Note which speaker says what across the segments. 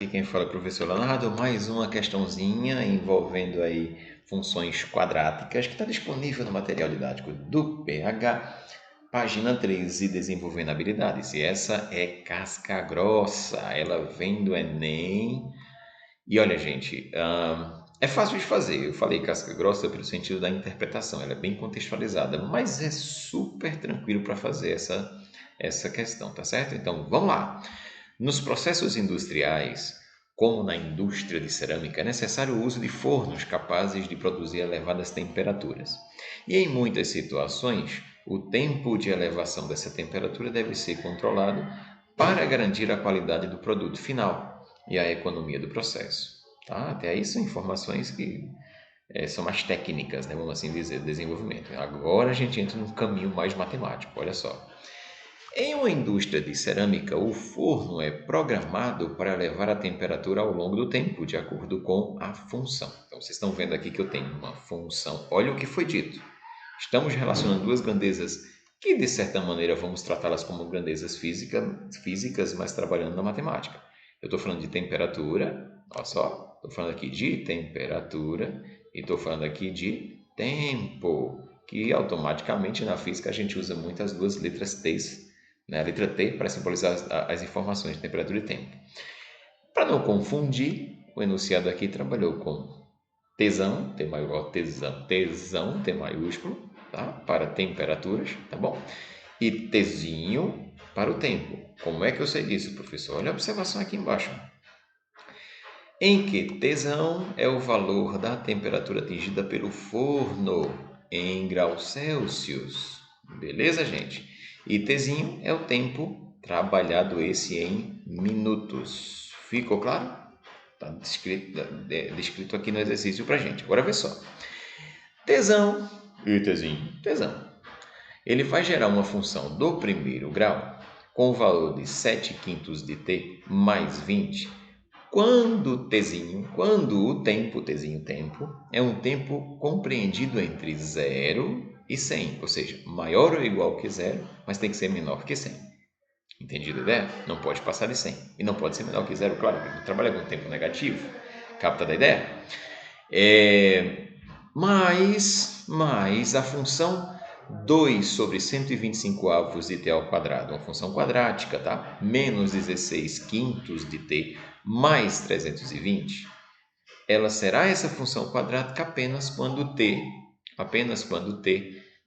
Speaker 1: E quem fala é o professor Leonardo, mais uma questãozinha envolvendo aí funções quadráticas que está disponível no material didático do PH, página 13, desenvolvendo habilidades. E essa é casca grossa, ela vem do Enem. E olha, gente, é fácil de fazer. Eu falei casca grossa pelo sentido da interpretação, ela é bem contextualizada, mas é super tranquilo para fazer essa questão, tá certo? Então vamos lá. Nos processos industriais, como na indústria de cerâmica, é necessário o uso de fornos capazes de produzir elevadas temperaturas. E em muitas situações, o tempo de elevação dessa temperatura deve ser controlado para garantir a qualidade do produto final e a economia do processo. Tá? Até aí são informações que são mais técnicas, né? Vamos assim dizer, de desenvolvimento. Agora a gente entra num caminho mais matemático, olha só. Em uma indústria de cerâmica, o forno é programado para elevar a temperatura ao longo do tempo, de acordo com a função. Então, vocês estão vendo aqui que eu tenho uma função. Olha o que foi dito. Estamos relacionando duas grandezas que, de certa maneira, vamos tratá-las como grandezas físicas, mas trabalhando na matemática. Eu estou falando de temperatura, olha só, estou falando aqui de temperatura e estou falando aqui de tempo, que automaticamente na física a gente usa muito as duas letras T, né? A letra T para simbolizar as informações de temperatura e tempo. Para não confundir, o enunciado aqui trabalhou com tesão, T maiúsculo, tesão, T maiúsculo, tá? Para temperaturas, tá bom? E tezinho para o tempo. Como é que eu sei disso, professor? Olha a observação aqui embaixo. Em que tesão é o valor da temperatura atingida pelo forno em graus Celsius. Beleza, gente? E Tzinho é o tempo trabalhado esse em minutos. Ficou claro? Está descrito aqui no exercício para gente. Agora vê só. Tesão e Tzinho. Tesão. Ele vai gerar uma função do primeiro grau com o valor de 7 quintos de t mais 20 quando o tempo, tempo, é um tempo compreendido entre 0 e 100, ou seja, maior ou igual que 0, mas tem que ser menor que 100. Entendido a ideia? Não pode passar de 100. E não pode ser menor que 0, claro, porque trabalha com tempo negativo. Capta da ideia? Mas a função 2 sobre 125 avos de t ao quadrado, uma função quadrática, tá? Menos 16 quintos de t mais 320, ela será essa função quadrática apenas quando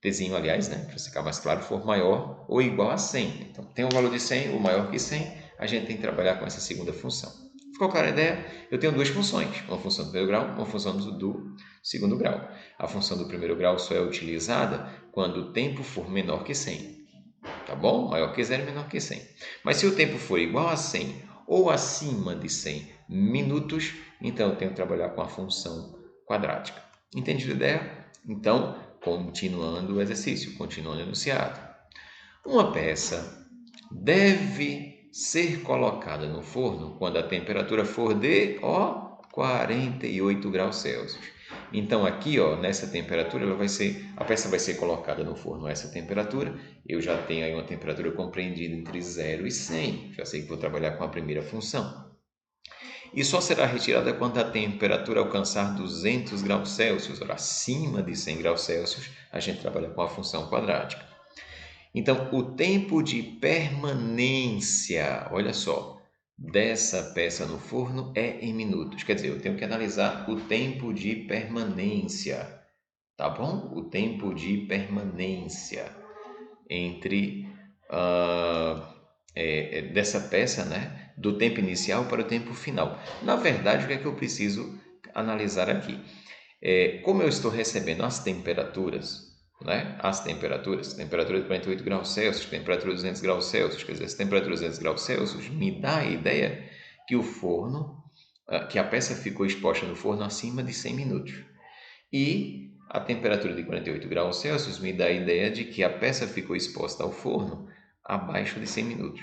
Speaker 1: tzinho, aliás, né, para ficar mais claro, for maior ou igual a 100. Então, tem um valor de 100 ou maior que 100, a gente tem que trabalhar com essa segunda função. Ficou clara a ideia? Eu tenho duas funções, uma função do primeiro grau, uma função do segundo grau. A função do primeiro grau só é utilizada quando o tempo for menor que 100. Tá bom? Maior que 0, menor que 100. Mas se o tempo for igual a 100 ou acima de 100 minutos, então eu tenho que trabalhar com a função quadrática. Entendido a ideia? Então, continuando o exercício, continuando o enunciado. Uma peça deve ser colocada no forno quando a temperatura for de 48 graus Celsius. Então aqui, nessa temperatura, a peça vai ser colocada no forno a essa temperatura. Eu já tenho aí uma temperatura compreendida entre 0 e 100. Já sei que vou trabalhar com a primeira função. E só será retirada quando a temperatura alcançar 200 graus Celsius, ou acima de 100 graus Celsius, a gente trabalha com a função quadrática. Então, o tempo de permanência, olha só, dessa peça no forno é em minutos. Quer dizer, eu tenho que analisar o tempo de permanência, tá bom? O tempo de permanência entre dessa peça, né? Do tempo inicial para o tempo final. Na verdade, o que é que eu preciso analisar aqui? Como eu estou recebendo as temperaturas, né? Temperatura de 48 graus Celsius, temperatura de 200 graus Celsius, quer dizer, essa temperatura de 200 graus Celsius me dá a ideia que o forno, que a peça ficou exposta no forno acima de 100 minutos. E a temperatura de 48 graus Celsius me dá a ideia de que a peça ficou exposta ao forno abaixo de 100 minutos.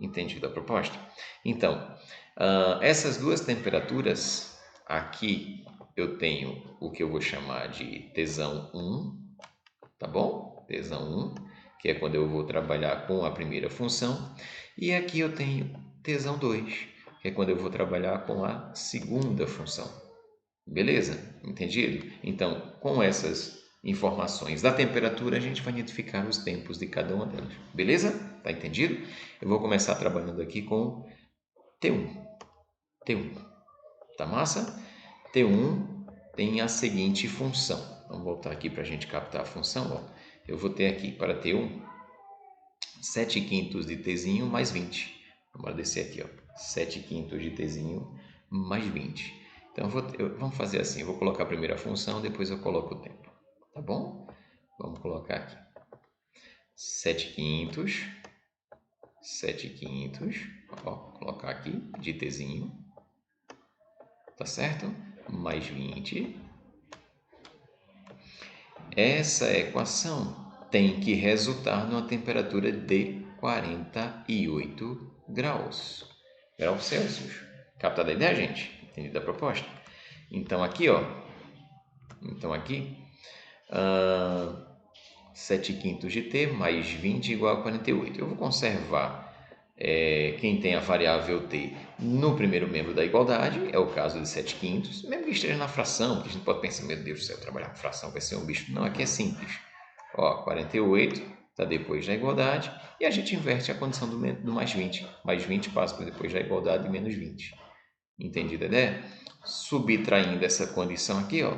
Speaker 1: Entendido a proposta? Então, essas duas temperaturas, aqui eu tenho o que eu vou chamar de tesão 1, tá bom? Tesão 1, que é quando eu vou trabalhar com a primeira função. E aqui eu tenho tesão 2, que é quando eu vou trabalhar com a segunda função. Beleza? Entendido? Então, com essas informações da temperatura, a gente vai identificar os tempos de cada uma delas. Beleza? Tá entendido? Eu vou começar trabalhando aqui com T1. T1. Tá massa? T1 tem a seguinte função. Vamos voltar aqui para a gente captar a função. Ó. Eu vou ter aqui para T1 7 quintos de Tzinho mais 20. Vamos descer aqui, ó. 7 quintos de Tzinho mais 20. Então, vamos fazer assim. Eu vou colocar a primeira função, depois eu coloco o tempo. Tá bom? Vamos colocar aqui. 7 quintos. 7 quintos. Ó, colocar aqui de Tzinho. Tá certo? Mais 20. Essa equação tem que resultar numa temperatura de 48 graus Celsius. Captada a ideia, gente? Entendida a proposta? Então aqui, ó. Então aqui, 7 quintos de T mais 20 igual a 48. Eu vou conservar quem tem a variável T no primeiro membro da igualdade, é o caso de 7 quintos, mesmo que esteja na fração, porque a gente pode pensar, meu Deus do céu, trabalhar com fração vai ser um bicho. Não, aqui é simples. Ó, 48 está depois da igualdade e a gente inverte a condição do mais 20. Mais 20 passa para depois da igualdade de menos 20. Entendida a ideia? Subtraindo essa condição aqui, ó,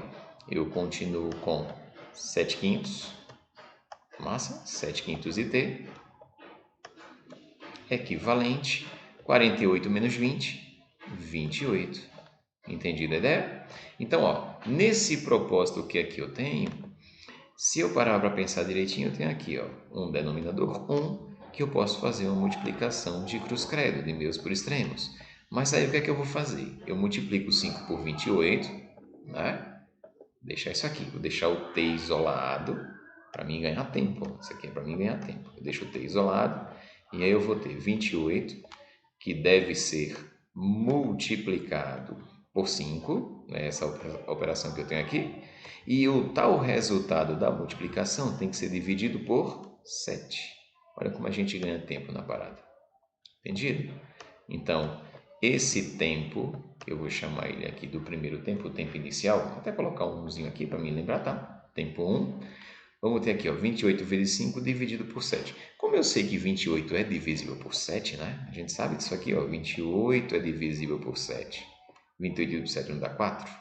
Speaker 1: eu continuo com 7 quintos, massa, 7 quintos de T, equivalente, 48 menos 20, 28. Entendida a ideia? Então, ó, nesse propósito que aqui eu tenho, se eu parar para pensar direitinho, eu tenho aqui ó, um denominador 1, que eu posso fazer uma multiplicação de cruz-credo, de meios por extremos. Mas aí o que é que eu vou fazer? Eu multiplico 5 por 28, né? Deixar isso aqui, vou deixar o T isolado, para mim ganhar tempo. Isso aqui é para mim ganhar tempo. Eu deixo o T isolado, e aí eu vou ter 28, que deve ser multiplicado por 5, né? Essa operação que eu tenho aqui, e o tal resultado da multiplicação tem que ser dividido por 7. Olha como a gente ganha tempo na parada. Entendido? Então, esse tempo, eu vou chamar ele aqui do primeiro tempo, o tempo inicial, vou até colocar um umzinho aqui para me lembrar, tá? Tempo 1. Vamos ter aqui, ó, 28 vezes 5 dividido por 7. Como eu sei que 28 é divisível por 7, né? A gente sabe disso aqui, ó, 28 é divisível por 7. 28 dividido por 7 não dá 4?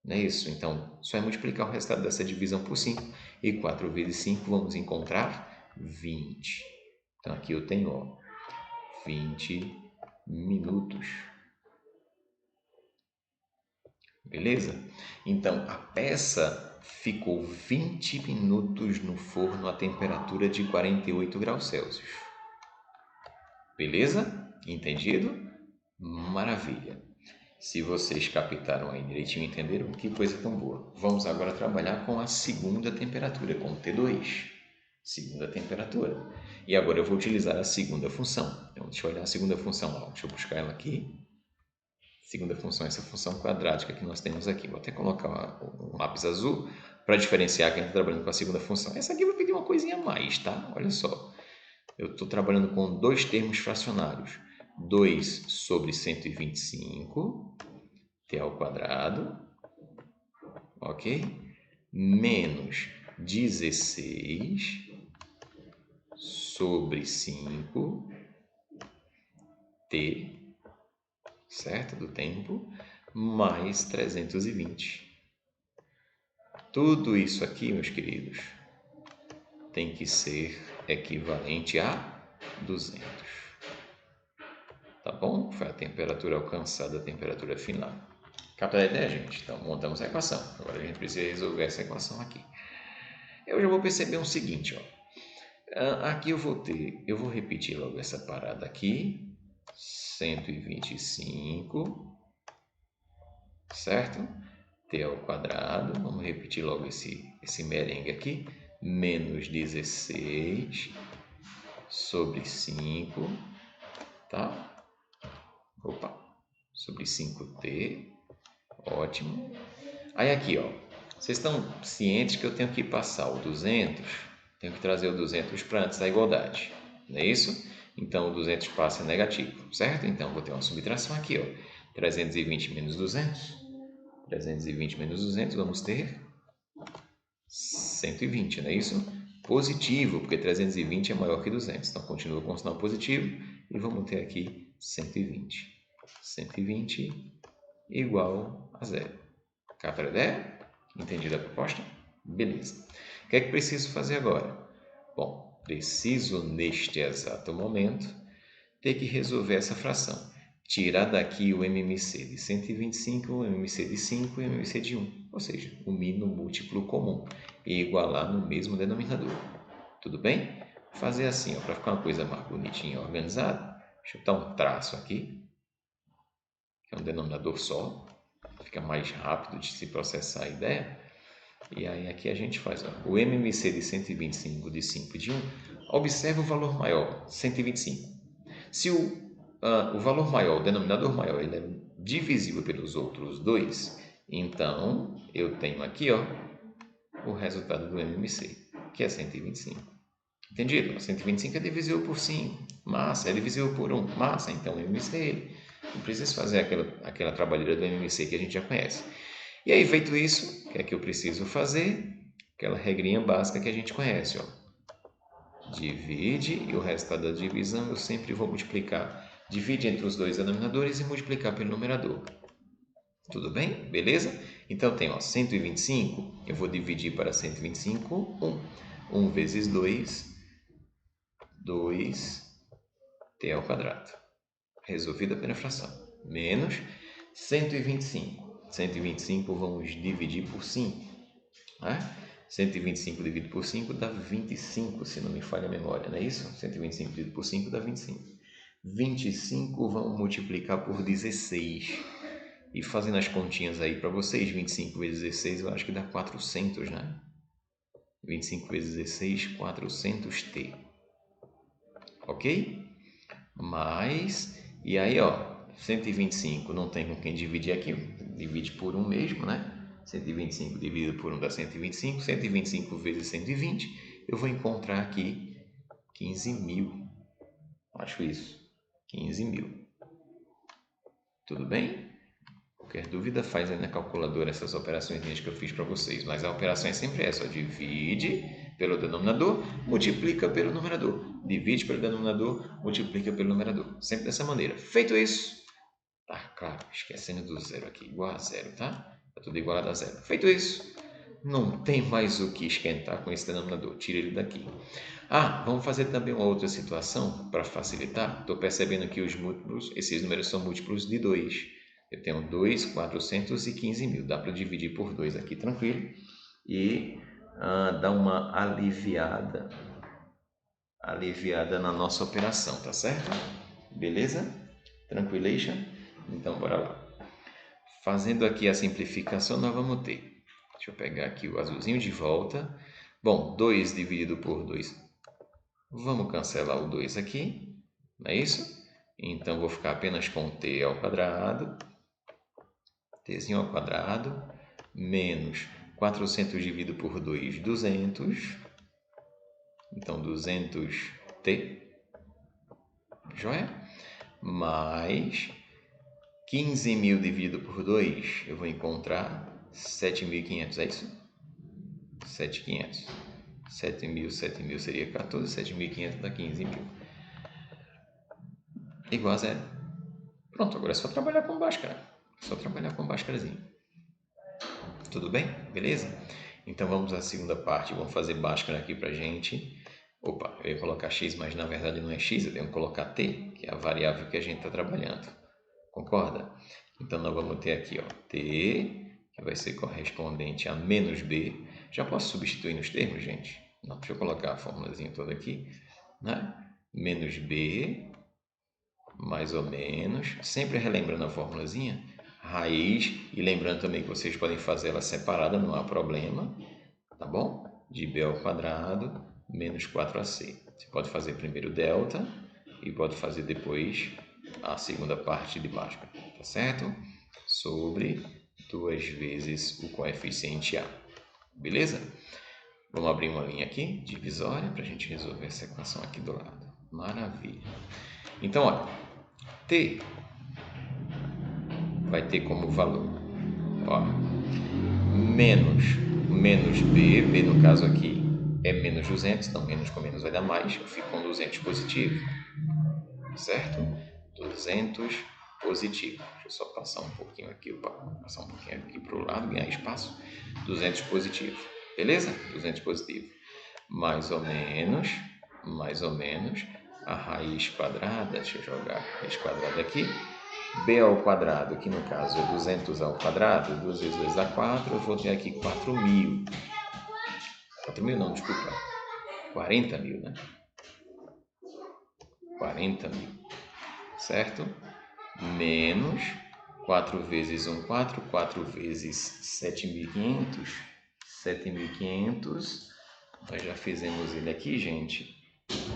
Speaker 1: Não é isso? Então, só é multiplicar o resultado dessa divisão por 5. E 4 vezes 5 vamos encontrar 20. Então, aqui eu tenho, ó, 20 minutos. Beleza? Então, a peça ficou 20 minutos no forno a temperatura de 48 graus Celsius. Beleza? Entendido? Maravilha! Se vocês captaram aí direitinho e entenderam, que coisa tão boa. Vamos agora trabalhar com a segunda temperatura, com T2. Segunda temperatura. E agora eu vou utilizar a segunda função. Então, deixa eu olhar a segunda função lá. Deixa eu buscar ela aqui. Segunda função, essa função quadrática que nós temos aqui. Vou até colocar um lápis azul para diferenciar que a gente está trabalhando com a segunda função. Essa aqui eu vou pedir uma coisinha a mais, tá? Olha só. Eu estou trabalhando com dois termos fracionários. 2 sobre 125, T ao quadrado, ok? Menos 16 sobre 5, T, certo? Do tempo, mais 320. Tudo isso aqui, meus queridos, tem que ser equivalente a 200. Tá bom? Foi a temperatura alcançada, a temperatura final. Capta a ideia, gente? Então, montamos a equação. Agora a gente precisa resolver essa equação aqui. Eu já vou perceber o seguinte, ó. Aqui eu vou repetir logo essa parada aqui. 125, certo? T ao quadrado. Vamos repetir logo esse merengue aqui. Menos 16 sobre 5, tá? Opa, sobre 5T, ótimo. Aí aqui, ó, vocês estão cientes que eu tenho que passar o 200, tenho que trazer o 200 para antes da igualdade, não é isso? então o 200 passa a negativo, certo? Então vou ter uma subtração aqui, ó. 320 menos 200, 320 menos 200, vamos ter 120, não é isso? Positivo, porque 320 é maior que 200, então continua com o sinal positivo e vamos ter aqui 120. 120 igual a zero. Cá para a ideia? Entendida a proposta? Beleza. O que é que preciso fazer agora? Bom, preciso neste exato momento ter que resolver essa fração. Tirar daqui o MMC de 125, o MMC de 5 e o MMC de 1. Ou seja, unir no múltiplo comum e igualar no mesmo denominador. Tudo bem? Fazer assim, para ficar uma coisa mais bonitinha, organizada. Deixa eu dar um traço aqui, que é um denominador só. Fica mais rápido de se processar a ideia. E aí aqui a gente faz o MMC de 125, de 5 e de 1. Observe o valor maior, 125. Se o valor maior, o denominador maior, ele é divisível pelos outros dois, então eu tenho aqui o resultado do MMC, que é 125. Entendido? 125 é divisível por 5, massa, é divisível por 1, massa, então o MMC é ele. Não precisa fazer aquela trabalheira do MMC que a gente já conhece. E aí, feito isso, o que é que eu preciso fazer? Aquela regrinha básica que a gente conhece, divide, e o resultado da divisão eu sempre vou multiplicar. Divide entre os dois denominadores e multiplicar pelo numerador. Tudo bem? Beleza? Então tem 125, eu vou dividir para 125, 1. 1 vezes 2, 2t ao quadrado. Resolvida pela fração. Menos 125. 125 vamos dividir por 5. Né? 125 dividido por 5 dá 25, se não me falha a memória, não é isso? 125 dividido por 5 dá 25. 25 vamos multiplicar por 16. E fazendo as continhas aí para vocês, 25 vezes 16 eu acho que dá 400, né? 25 vezes 16, 400t. Ok? Mais, e aí 125 não tem com quem dividir aqui, divide por 1 mesmo, né? 125 dividido por 1 dá 125, 125 vezes 120, eu vou encontrar aqui 15.000, acho isso, 15.000. Tudo bem? Qualquer dúvida, faz aí na calculadora essas operações que eu fiz para vocês, mas a operação é sempre essa, divide pelo denominador, multiplica pelo numerador, divide pelo denominador, multiplica pelo numerador, sempre dessa maneira. Feito isso, tá claro, esquecendo do zero aqui, igual a zero, tá? Tá tudo igualado a zero. Feito isso, não tem mais o que esquentar com esse denominador, tira ele daqui. Vamos fazer também uma outra situação para facilitar. Estou percebendo que os múltiplos, esses números são múltiplos de 2. Eu tenho 2, 415.000. Dá para dividir por 2 aqui tranquilo e dar uma aliviada na nossa operação, tá certo? Beleza? Tranquilation? Então, bora lá. Fazendo aqui a simplificação, nós vamos ter. Deixa eu pegar aqui o azulzinho de volta. Bom, 2 dividido por 2. Vamos cancelar o 2 aqui, não é isso? Então, vou ficar apenas com t ao quadrado, tzinho ao quadrado, menos 400 dividido por 2, 200. Então, 200t, joia? Mais 15.000 dividido por 2, eu vou encontrar 7.500, é isso? 7.500. 7.000 seria 14, 7.500 dá 15.000. Igual a zero. Pronto, agora é só trabalhar com Bhaskara. Só trabalhar com Bhaskarazinho. Tudo bem? Beleza? Então vamos à segunda parte. Vamos fazer Bhaskara aqui pra gente. Opa, eu ia colocar x, mas na verdade não é x, eu tenho que colocar t, que é a variável que a gente está trabalhando. Concorda? Então nós vamos ter aqui, t, que vai ser correspondente a menos b. Já posso substituir nos termos, gente? Não, deixa eu colocar a formulazinha toda aqui, né? Menos b, mais ou menos, sempre relembrando a formulazinha, raiz, e lembrando também que vocês podem fazer ela separada, não há problema, tá bom? De b ao quadrado, menos 4ac. Você pode fazer primeiro delta e pode fazer depois a segunda parte de Bhaskara, tá certo? Sobre 2 vezes o coeficiente a, beleza? Vamos abrir uma linha aqui, divisória, para a gente resolver essa equação aqui do lado. Maravilha. Então, olha, T vai ter como valor, ó, menos B no caso aqui é menos 200, então menos com menos vai dar mais, eu fico com 200 positivo, certo? 200 positivo. Deixa eu só passar um pouquinho aqui para o lado, ganhar espaço. 200 positivo, beleza? 200 positivo. Mais ou menos, a raiz quadrada, deixa eu jogar a raiz quadrada aqui, b ao quadrado, que no caso é 200 ao quadrado, 2 vezes 2 dá 4, eu vou ter aqui 4.000. 4.000 não, desculpa, 40.000, né? 40.000, certo? Menos 4 vezes 1, 4, 4 vezes 7.500, 7.500, nós já fizemos ele aqui, gente.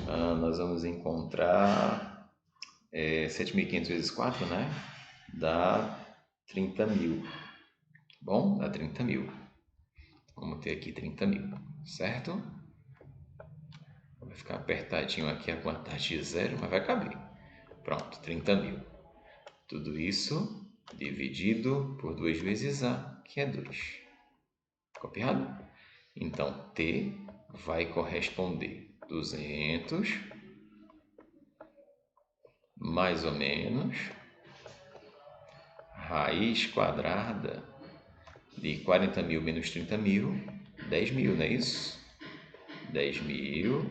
Speaker 1: Nós vamos encontrar 7.500 vezes 4, né? Dá 30.000. Bom, dá 30.000. Vamos ter aqui 30.000, certo? Vai ficar apertadinho aqui a quantidade de zero, mas vai caber. Pronto, 30.000. Tudo isso dividido por 2 vezes A, que é 2. Copiado? Então, T vai corresponder 200 mais ou menos raiz quadrada de 40.000 menos 30.000, 10.000, não é isso? 10.000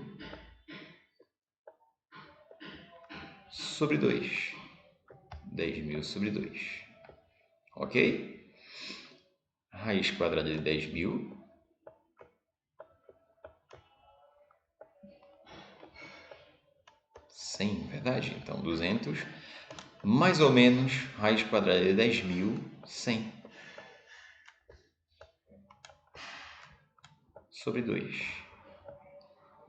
Speaker 1: sobre 2. 10.000 sobre 2. Ok? Raiz quadrada de 10.000 100, verdade? Então, 200 mais ou menos raiz quadrada de 10.000, 100 sobre 2.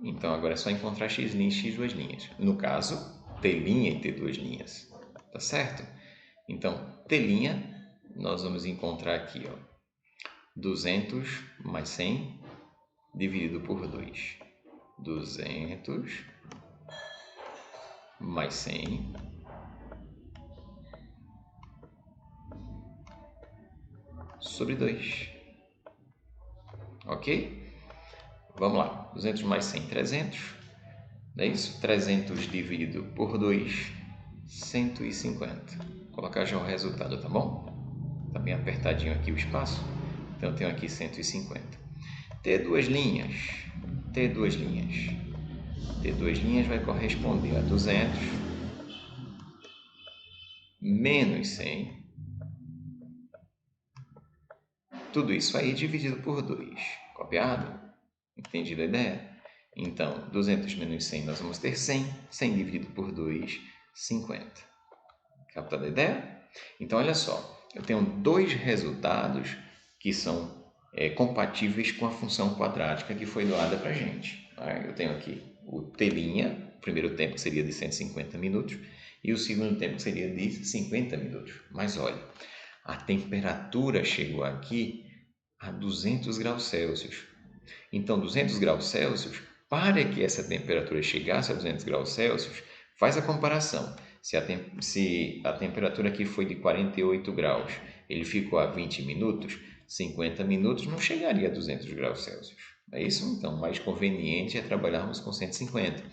Speaker 1: Então, agora é só encontrar x' e x2'. No caso, t' e t2'. Tá certo? Então, t', nós vamos encontrar aqui, ó, 200 mais 100 dividido por 2. 200 mais 100 sobre 2. Ok? Vamos lá. 200 mais 100, 300. Não é isso? 300 dividido por 2, 150. Vou colocar já o resultado, tá bom? Está bem apertadinho aqui o espaço. Então, eu tenho aqui 150. Ter duas linhas. Ter duas linhas vai corresponder a 200 menos 100. Tudo isso aí dividido por 2. Copiado? Entendido a ideia? Então, 200 menos 100, nós vamos ter 100. 100 dividido por 2, 50. Captada a ideia? Então, olha só. Eu tenho dois resultados que são compatíveis com a função quadrática que foi doada para a gente. Eu tenho aqui o t', o primeiro tempo que seria de 150 minutos, e o segundo tempo que seria de 50 minutos. Mas olha, a temperatura chegou aqui a 200 graus Celsius. Então, 200 graus Celsius, para que essa temperatura chegasse a 200 graus Celsius, faz a comparação. Se a temperatura aqui foi de 48 graus, ele ficou a 20 minutos, 50 minutos não chegaria a 200 graus Celsius. É isso? Então, mais conveniente é trabalharmos com 150.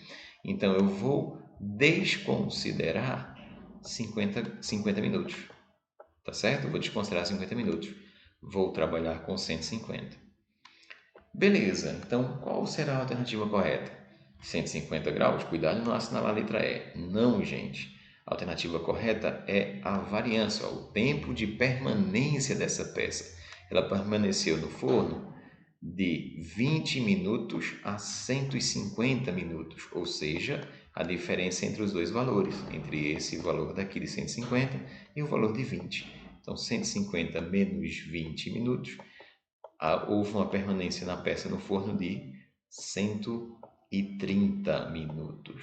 Speaker 1: Então, eu vou desconsiderar 50 minutos. Tá certo? Eu vou desconsiderar 50 minutos. Vou trabalhar com 150. Beleza, então qual será a alternativa correta? 150 graus? Cuidado não assinalar a letra E. Não, gente. A alternativa correta é a variância, o tempo de permanência dessa peça. Ela permaneceu no forno de 20 minutos a 150 minutos, ou seja, a diferença entre os dois valores, entre esse valor daqui de 150 e o valor de 20. Então, 150 menos 20 minutos, houve uma permanência na peça no forno de 130 minutos.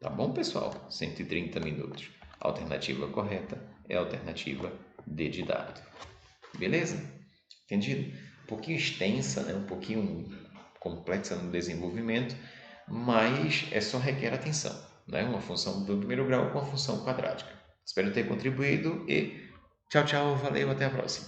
Speaker 1: Tá bom, pessoal? 130 minutos. A alternativa correta é a alternativa D de dado. Beleza? Entendido? Um pouquinho extensa, né? Um pouquinho complexa no desenvolvimento, mas só requer atenção, né? Uma função do primeiro grau com uma função quadrática. Espero ter contribuído e tchau, tchau, valeu, até a próxima.